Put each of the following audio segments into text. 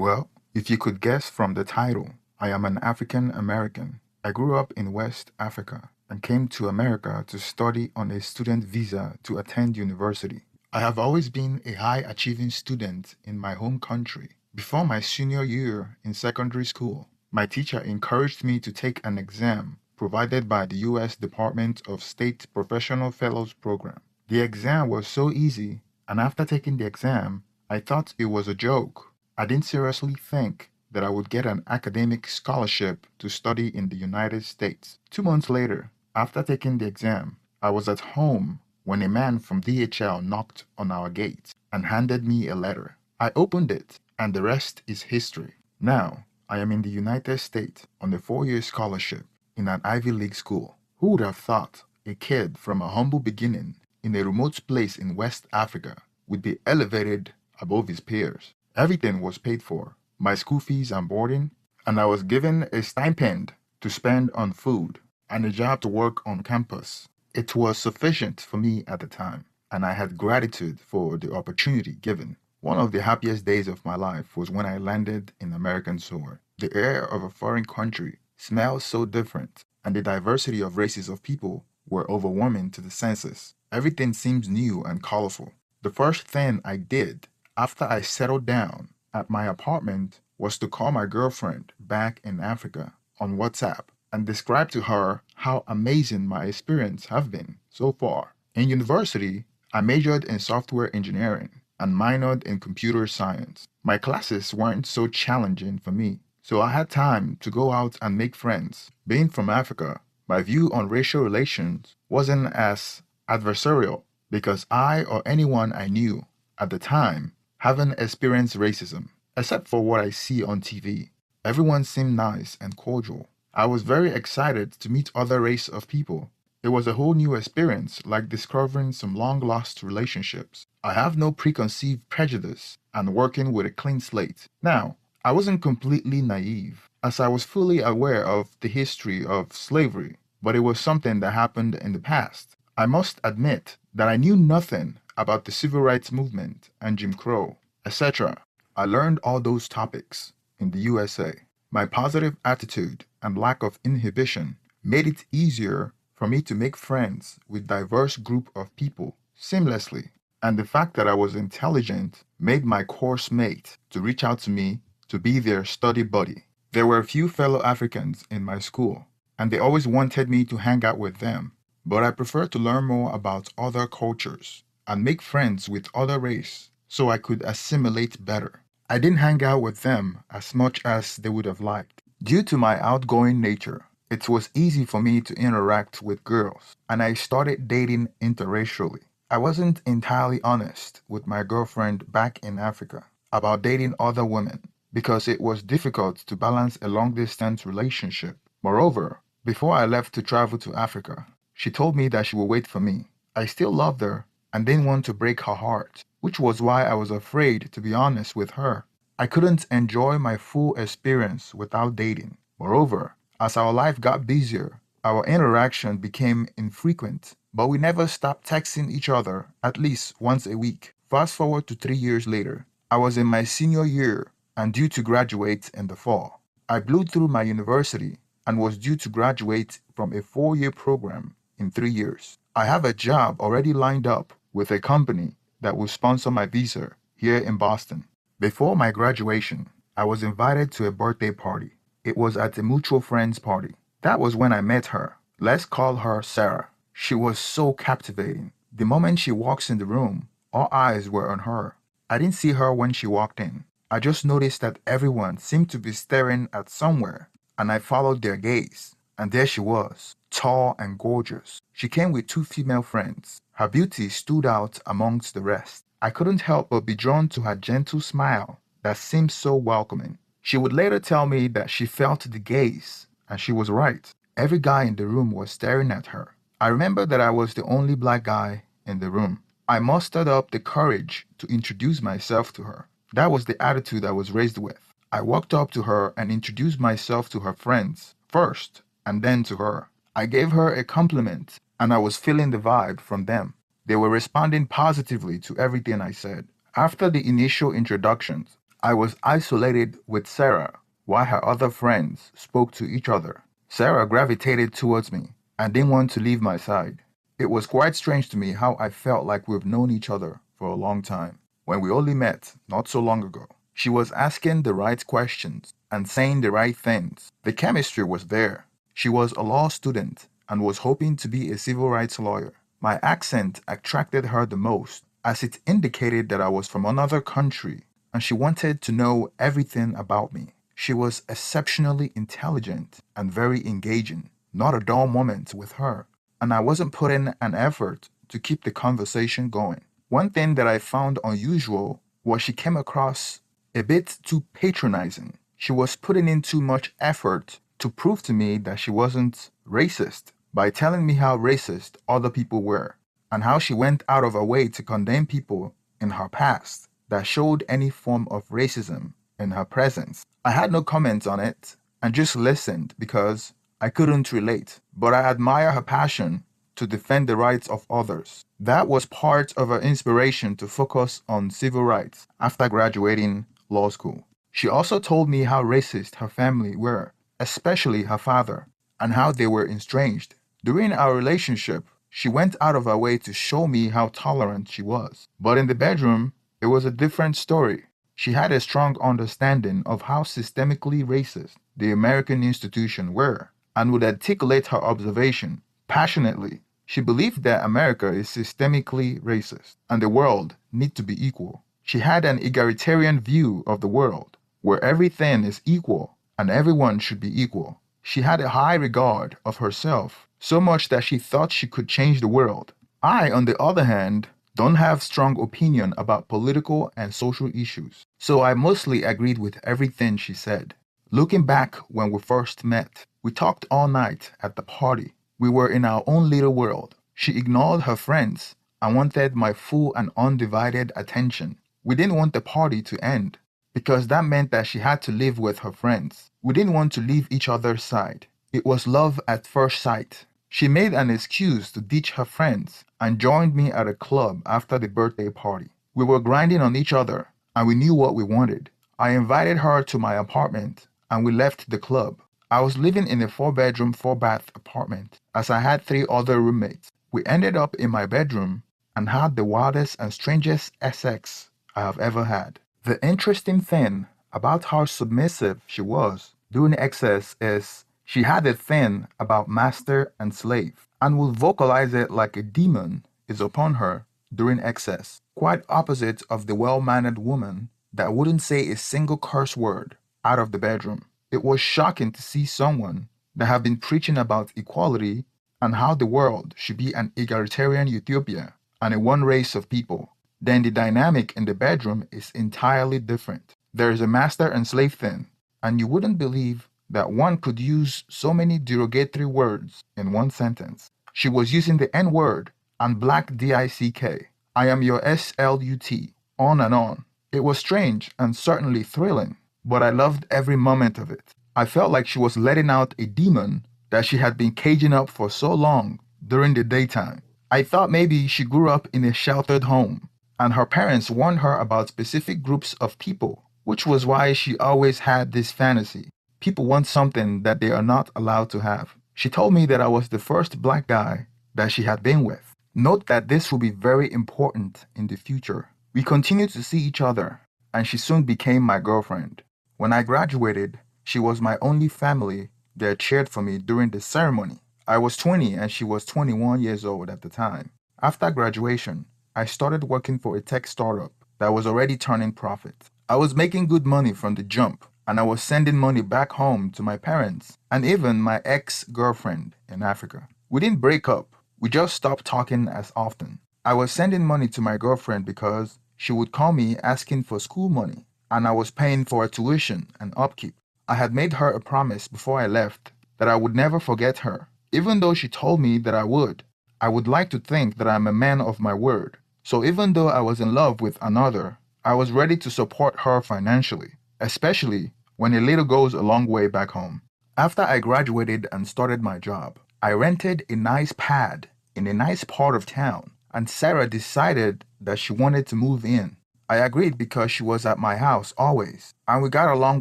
Well, if you could guess from the title, I am an African American. I grew up in West Africa and came to America to study on a student visa to attend university. I have always been a high achieving student in my home country. Before my senior year in secondary school, my teacher encouraged me to take an exam provided by the U.S. Department of State Professional Fellows Program. The exam was so easy, and after taking the exam, I thought it was a joke. I didn't seriously think that I would get an academic scholarship to study in the United States. 2 months later, after taking the exam, I was at home when a man from DHL knocked on our gate and handed me a letter. I opened it, and the rest is history. Now, I am in the United States on a 4-year scholarship in an Ivy League school. Who would have thought a kid from a humble beginning in a remote place in West Africa would be elevated above his peers? Everything was paid for, my school fees and boarding, and I was given a stipend to spend on food and a job to work on campus. It was sufficient for me at the time, and I had gratitude for the opportunity given. One of the happiest days of my life was when I landed in American soil. The air of a foreign country smells so different, and the diversity of races of people were overwhelming to the senses. Everything seems new and colorful. The first thing I did after I settled down at my apartment was to call my girlfriend back in Africa on WhatsApp and describe to her how amazing my experience have been so far. In university, I majored in software engineering and minored in computer science. My classes weren't so challenging for me, so I had time to go out and make friends. Being from Africa, my view on racial relations wasn't as adversarial because I or anyone I knew at the time haven't experienced racism, except for what I see on TV. Everyone seemed nice and cordial. I was very excited to meet other race of people. It was a whole new experience, like discovering some long-lost relationships. I have no preconceived prejudice and working with a clean slate. Now, I wasn't completely naive, as I was fully aware of the history of slavery, but it was something that happened in the past. I must admit that I knew nothing about the civil rights movement and Jim Crow, etc. I learned all those topics in the USA. My positive attitude and lack of inhibition made it easier for me to make friends with diverse group of people seamlessly. And the fact that I was intelligent made my course mate to reach out to me to be their study buddy. There were a few fellow Africans in my school, and they always wanted me to hang out with them. But I prefer to learn more about other cultures and make friends with other race so I could assimilate better. I didn't hang out with them as much as they would have liked. Due to my outgoing nature, it was easy for me to interact with girls, and I started dating interracially. I wasn't entirely honest with my girlfriend back in Africa about dating other women because it was difficult to balance a long-distance relationship. Moreover, before I left to travel to Africa, she told me that she would wait for me. I still loved her and didn't want to break her heart, which was why I was afraid to be honest with her. I couldn't enjoy my full experience without dating. Moreover, as our life got busier, our interaction became infrequent, but we never stopped texting each other at least once a week. Fast forward to 3 years later, I was in my senior year and due to graduate in the fall. I blew through my university and was due to graduate from a 4-year program in 3 years. I have a job already lined up with a company that will sponsor my visa here in Boston. Before my graduation, I was invited to a birthday party. It was at a mutual friend's party. That was when I met her. Let's call her Sarah. She was so captivating. The moment she walks in the room, all eyes were on her. I didn't see her when she walked in. I just noticed that everyone seemed to be staring at somewhere, and I followed their gaze. And there she was, tall and gorgeous. She came with 2 female friends. Her beauty stood out amongst the rest. I couldn't help but be drawn to her gentle smile that seemed so welcoming. She would later tell me that she felt the gaze, and she was right. Every guy in the room was staring at her. I remember that I was the only black guy in the room. I mustered up the courage to introduce myself to her. That was the attitude I was raised with. I walked up to her and introduced myself to her friends first, and then to her. I gave her a compliment, and I was feeling the vibe from them. They were responding positively to everything I said. After the initial introductions, I was isolated with Sarah, while her other friends spoke to each other. Sarah gravitated towards me and didn't want to leave my side. It was quite strange to me how I felt like we've known each other for a long time, when we only met not so long ago. She was asking the right questions and saying the right things. The chemistry was there. She was a law student and was hoping to be a civil rights lawyer. My accent attracted her the most, as it indicated that I was from another country and she wanted to know everything about me. She was exceptionally intelligent and very engaging. Not a dull moment with her, and I wasn't putting an effort to keep the conversation going. One thing that I found unusual was she came across a bit too patronizing. She was putting in too much effort to prove to me that she wasn't racist by telling me how racist other people were and how she went out of her way to condemn people in her past that showed any form of racism in her presence. I had no comments on it and just listened because I couldn't relate, but I admire her passion to defend the rights of others. That was part of her inspiration to focus on civil rights after graduating law school. She also told me how racist her family were, especially her father, and how they were estranged. During our relationship, she went out of her way to show me how tolerant she was. But in the bedroom, it was a different story. She had a strong understanding of how systemically racist the American institutions were and would articulate her observation passionately. She believed that America is systemically racist and the world need to be equal. She had an egalitarian view of the world where everything is equal and everyone should be equal. She had a high regard of herself, so much that she thought she could change the world. I, on the other hand, don't have strong opinion about political and social issues, so I mostly agreed with everything she said. Looking back when we first met, we talked all night at the party. We were in our own little world. She ignored her friends and wanted my full and undivided attention. We didn't want the party to end because that meant that she had to live with her friends. We didn't want to leave each other's side. It was love at first sight. She made an excuse to ditch her friends and joined me at a club after the birthday party. We were grinding on each other and we knew what we wanted. I invited her to my apartment and we left the club. I was living in a 4-bedroom, 4-bath apartment as I had 3 other roommates. We ended up in my bedroom and had the wildest and strangest sex I have ever had. The interesting thing about how submissive she was during excess is she had a thing about master and slave and would vocalize it like a demon is upon her during excess, quite opposite of the well-mannered woman that wouldn't say a single curse word out of the bedroom. It was shocking to see someone that had been preaching about equality and how the world should be an egalitarian utopia and a one race of people. Then the dynamic in the bedroom is entirely different. There is a master and slave thing, and you wouldn't believe that one could use so many derogatory words in one sentence. She was using the N word and black DICK. I am your SLUT, on and on. It was strange and certainly thrilling, but I loved every moment of it. I felt like she was letting out a demon that she had been caging up for so long during the daytime. I thought maybe she grew up in a sheltered home and her parents warned her about specific groups of people, which was why she always had this fantasy. People want something that they are not allowed to have. She told me that I was the first black guy that she had been with. Note that this will be very important in the future. We continued to see each other, and she soon became my girlfriend. When I graduated, she was my only family that cheered for me during the ceremony. I was 20 and she was 21 years old at the time. After graduation, I started working for a tech startup that was already turning profit. I was making good money from the jump, and I was sending money back home to my parents and even my ex-girlfriend in Africa. We didn't break up, we just stopped talking as often. I was sending money to my girlfriend because she would call me asking for school money, and I was paying for her tuition and upkeep. I had made her a promise before I left that I would never forget her, even though she told me that I would. I would like to think that I'm a man of my word. So even though I was in love with another, I was ready to support her financially, especially when a little goes a long way back home. After I graduated and started my job, I rented a nice pad in a nice part of town, and Sarah decided that she wanted to move in. I agreed because she was at my house always, and we got along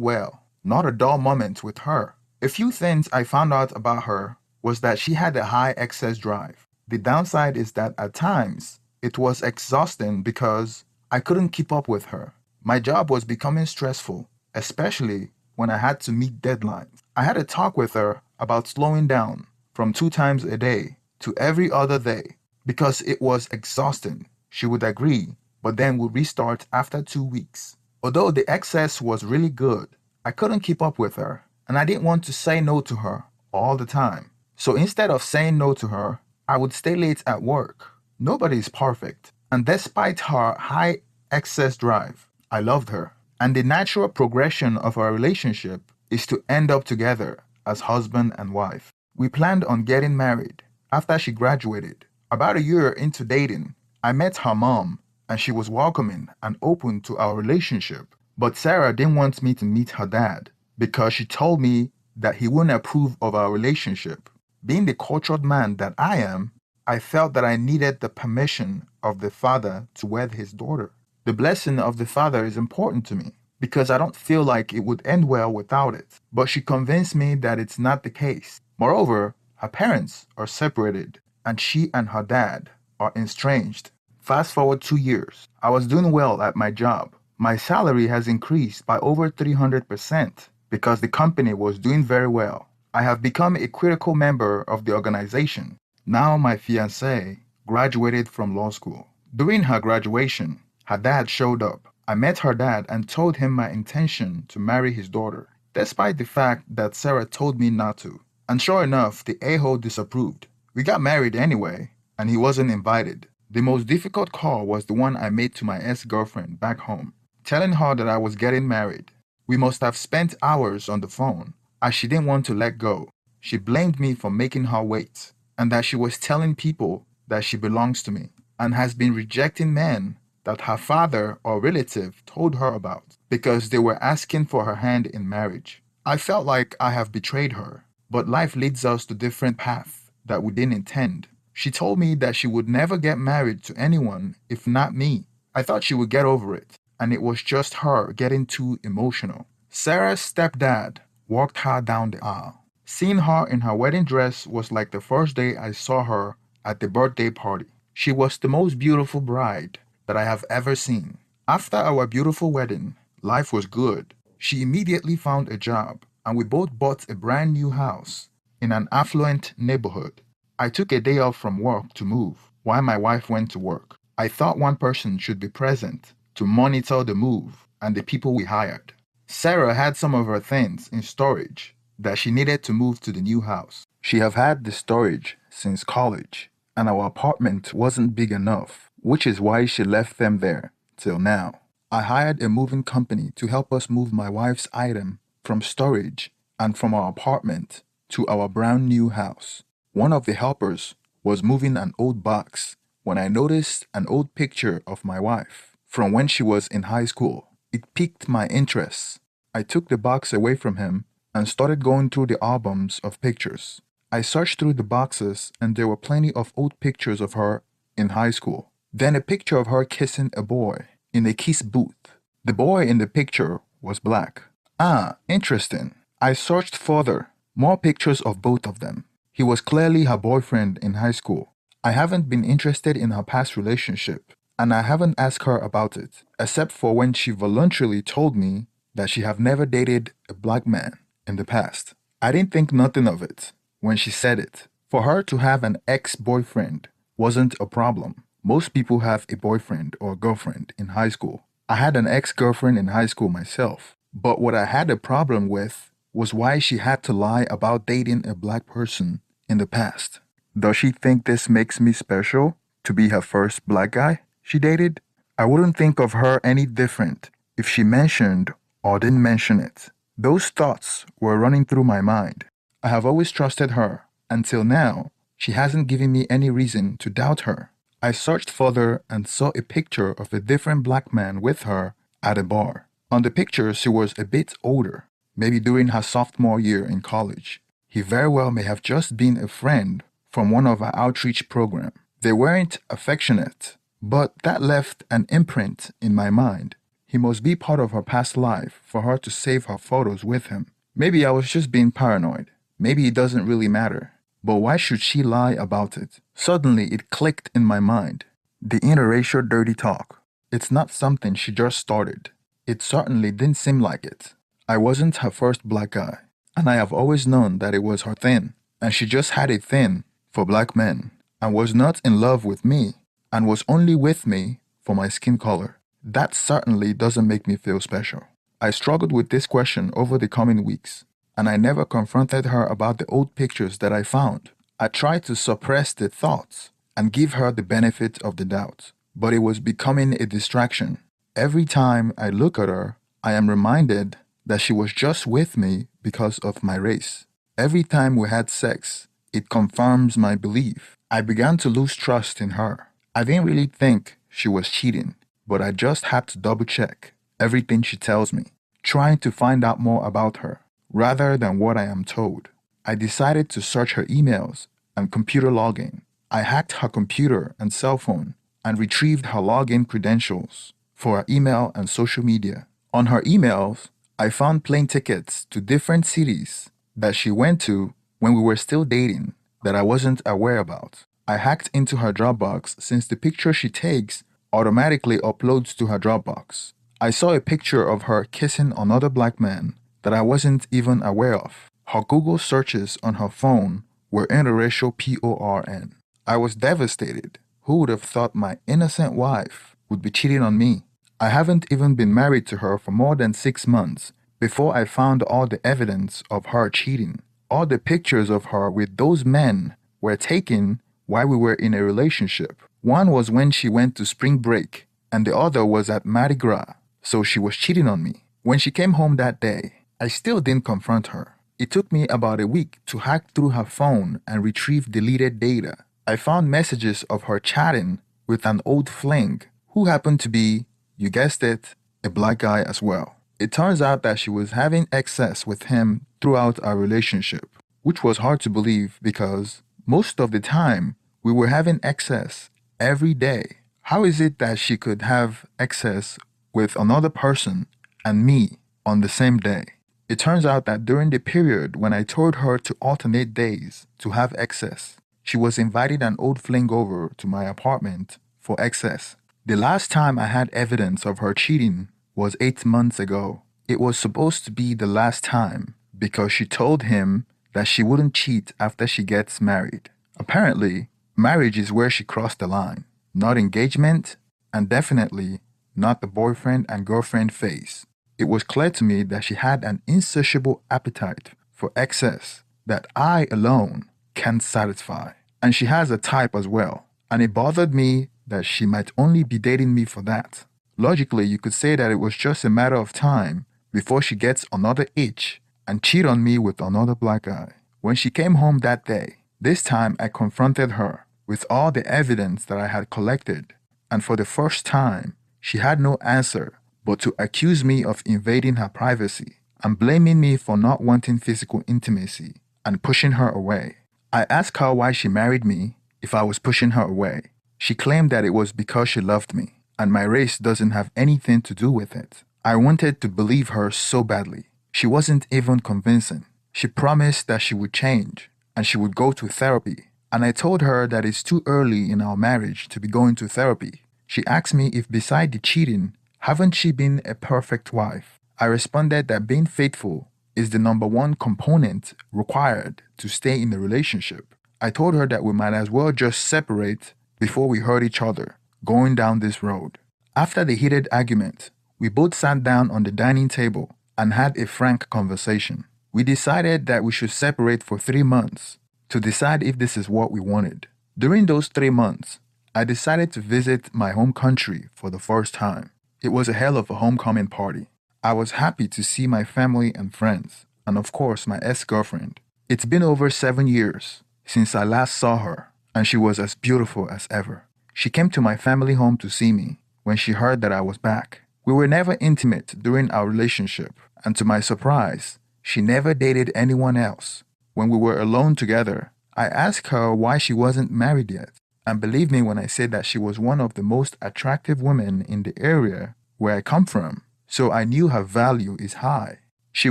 well. Not a dull moment with her. A few things I found out about her was that she had a high excess drive. The downside is that at times it was exhausting because I couldn't keep up with her. My job was becoming stressful, especially when I had to meet deadlines. I had a talk with her about slowing down from 2 times a day to every other day because it was exhausting. She would agree, but then would restart after 2 weeks. Although the excess was really good, I couldn't keep up with her, and I didn't want to say no to her all the time. So instead of saying no to her, I would stay late at work. Nobody is perfect, and despite her high excess drive, I loved her. And the natural progression of our relationship is to end up together as husband and wife. We planned on getting married after she graduated. About a year into dating, I met her mom and she was welcoming and open to our relationship. But Sarah didn't want me to meet her dad because she told me that he wouldn't approve of our relationship. Being the cultured man that I am, I felt that I needed the permission of the father to wed his daughter. The blessing of the father is important to me because I don't feel like it would end well without it. But she convinced me that it's not the case. Moreover, her parents are separated and she and her dad are estranged. Fast forward 2 years, I was doing well at my job. My salary has increased by over 300% because the company was doing very well. I have become a critical member of the organization. Now my fiancée graduated from law school. During her graduation, her dad showed up. I met her dad and told him my intention to marry his daughter, despite the fact that Sarah told me not to. And sure enough, the a-hole disapproved. We got married anyway, and he wasn't invited. The most difficult call was the one I made to my ex-girlfriend back home, telling her that I was getting married. We must have spent hours on the phone, as she didn't want to let go. She blamed me for making her wait, and that she was telling people that she belongs to me, and has been rejecting men that her father or relative told her about because they were asking for her hand in marriage. I felt like I have betrayed her, but life leads us to different paths that we didn't intend. She told me that she would never get married to anyone if not me. I thought she would get over it, and it was just her getting too emotional. Sarah's stepdad walked her down the aisle. Seeing her in her wedding dress was like the first day I saw her at the birthday party. She was the most beautiful bride that I have ever seen. After our beautiful wedding, life was good. She immediately found a job, and we both bought a brand new house in an affluent neighborhood. I took a day off from work to move while my wife went to work. I thought one person should be present to monitor the move and the people we hired. Sarah had some of her things in storage that she needed to move to the new house. She have had the storage since college, and our apartment wasn't big enough, which is why she left them there till now. I hired a moving company to help us move my wife's item from storage and from our apartment to our brand new house. One of the helpers was moving an old box when I noticed an old picture of my wife from when she was in high school. It piqued my interest. I took the box away from him and started going through the albums of pictures. I searched through the boxes and there were plenty of old pictures of her in high school. Then a picture of her kissing a boy in a kiss booth. The boy in the picture was black. Ah, interesting. I searched further. More pictures of both of them. He was clearly her boyfriend in high school. I haven't been interested in her past relationship, and I haven't asked her about it, except for when she voluntarily told me that she have never dated a black man in the past. I didn't think nothing of it when she said it. For her to have an ex-boyfriend wasn't a problem. Most people have a boyfriend or girlfriend in high school. I had an ex-girlfriend in high school myself, but what I had a problem with was why she had to lie about dating a black person in the past. Does she think this makes me special to be her first black guy she dated? I wouldn't think of her any different if she mentioned or didn't mention it. Those thoughts were running through my mind. I have always trusted her. Until now, she hasn't given me any reason to doubt her. I searched further and saw a picture of a different black man with her at a bar. On the picture, she was a bit older, maybe during her sophomore year in college. He very well may have just been a friend from one of our outreach programs. They weren't affectionate, But that left an imprint in my mind. He must be part of her past life for her to save her photos with him. Maybe I was just being paranoid. Maybe it doesn't really matter. But why should she lie about it? Suddenly it clicked in my mind. The interracial dirty talk. It's not something she just started. It certainly didn't seem like it. I wasn't her first black guy, and I have always known that it was her thing, and she just had a thing for black men, and was not in love with me, and was only with me for my skin color. That certainly doesn't make me feel special. I struggled with this question over the coming weeks, and I never confronted her about the old pictures that I found. I tried to suppress the thoughts and give her the benefit of the doubt, but it was becoming a distraction. Every time I look at her, I am reminded that she was just with me because of my race. Every time we had sex, it confirms my belief. I began to lose trust in her. I didn't really think she was cheating, but I just had to double check everything she tells me, trying to find out more about her, rather than what I am told. I decided to search her emails and computer login. I hacked her computer and cell phone and retrieved her login credentials for her email and social media. On her emails, I found plane tickets to different cities that she went to when we were still dating that I wasn't aware about. I hacked into her Dropbox since the picture she takes automatically uploads to her Dropbox. I saw a picture of her kissing another black man that I wasn't even aware of. Her Google searches on her phone were interracial porn. I was devastated. Who would have thought my innocent wife would be cheating on me? I haven't even been married to her for more than 6 months before I found all the evidence of her cheating. All the pictures of her with those men were taken while we were in a relationship. One was when she went to spring break, and the other was at Mardi Gras, so she was cheating on me. When she came home that day, I still didn't confront her. It took me about a week to hack through her phone and retrieve deleted data. I found messages of her chatting with an old fling who happened to be, you guessed it, a black guy as well. It turns out that she was having excess with him throughout our relationship, which was hard to believe because most of the time we were having excess every day. How is it that she could have excess with another person and me on the same day? It turns out that during the period when I told her to alternate days to have excess, she was inviting an old fling over to my apartment for excess. The last time I had evidence of her cheating was 8 months ago. It was supposed to be the last time because she told him that she wouldn't cheat after she gets married. Apparently, marriage is where she crossed the line, not engagement, and definitely not the boyfriend and girlfriend phase. It was clear to me that she had an insatiable appetite for excess that I alone can't satisfy. And she has a type as well, and it bothered me that she might only be dating me for that. Logically, you could say that it was just a matter of time before she gets another itch and cheat on me with another black guy. When she came home that day, this time I confronted her with all the evidence that I had collected, and for the first time, she had no answer but to accuse me of invading her privacy and blaming me for not wanting physical intimacy and pushing her away. I asked her why she married me if I was pushing her away. She claimed that it was because she loved me, and my race doesn't have anything to do with it. I wanted to believe her so badly. She wasn't even convincing. She promised that she would change and she would go to therapy, and I told her that it's too early in our marriage to be going to therapy. She asked me if beside the cheating, haven't she been a perfect wife? I responded that being faithful is the number one component required to stay in the relationship. I told her that we might as well just separate before we hurt each other going down this road. After the heated argument, we both sat down on the dining table and had a frank conversation. We decided that we should separate for 3 months to decide if this is what we wanted. During those 3 months, I decided to visit my home country for the first time. It was a hell of a homecoming party. I was happy to see my family and friends, and of course my ex-girlfriend. It's been over 7 years since I last saw her, and she was as beautiful as ever. She came to my family home to see me when she heard that I was back. We were never intimate during our relationship, and to my surprise, she never dated anyone else. When we were alone together, I asked her why she wasn't married yet. And believe me when I say that she was one of the most attractive women in the area where I come from, so I knew her value is high. She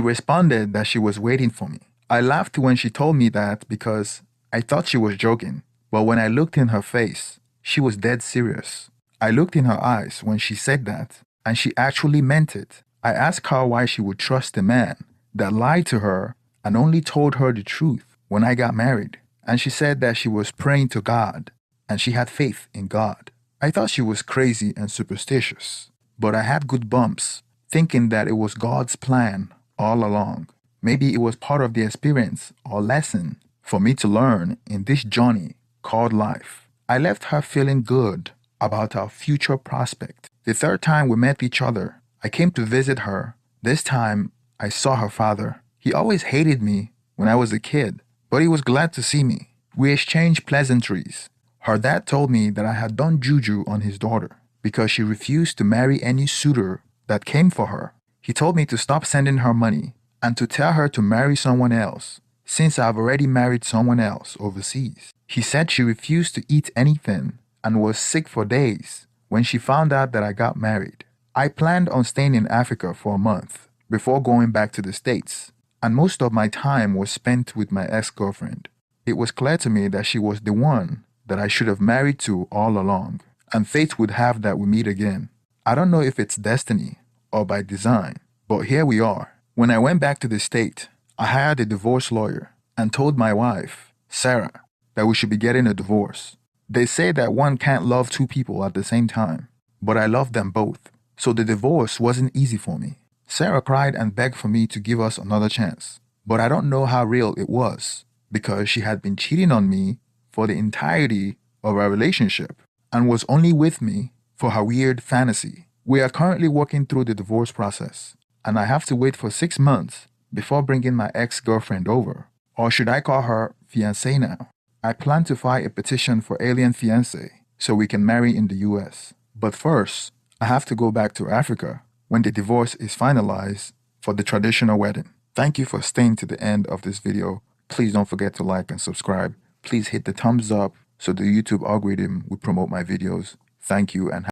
responded that she was waiting for me. I laughed when she told me that because I thought she was joking, but when I looked in her face, she was dead serious. I looked in her eyes when she said that, and she actually meant it. I asked her why she would trust a man that lied to her and only told her the truth when I got married, and she said that she was praying to God and she had faith in God. I thought she was crazy and superstitious, but I had good bumps, thinking that it was God's plan all along. Maybe it was part of the experience or lesson for me to learn in this journey called life. I left her feeling good about our future prospect. The third time we met each other, I came to visit her. This time, I saw her father. He always hated me when I was a kid, but he was glad to see me. We exchanged pleasantries. Her dad told me that I had done juju on his daughter because she refused to marry any suitor that came for her. He told me to stop sending her money and to tell her to marry someone else since I've already married someone else overseas. He said she refused to eat anything and was sick for days when she found out that I got married. I planned on staying in Africa for a month before going back to the States, and most of my time was spent with my ex-girlfriend. It was clear to me that she was the one that I should have married to all along, and fate would have that we meet again. I don't know if it's destiny or by design, but here we are. When I went back to the state, I hired a divorce lawyer and told my wife, Sarah, that we should be getting a divorce. They say that one can't love two people at the same time, but I loved them both, so the divorce wasn't easy for me. Sarah cried and begged for me to give us another chance, but I don't know how real it was because she had been cheating on me for the entirety of our relationship and was only with me for her weird fantasy. We are currently working through the divorce process, and I have to wait for 6 months before bringing my ex-girlfriend over. Or should I call her fiancé now? I plan to file a petition for alien fiancé so we can marry in the US. But first, I have to go back to Africa when the divorce is finalized for the traditional wedding. Thank you for staying to the end of this video. Please don't forget to like and subscribe. Please hit the thumbs up so the YouTube algorithm will promote my videos. Thank you and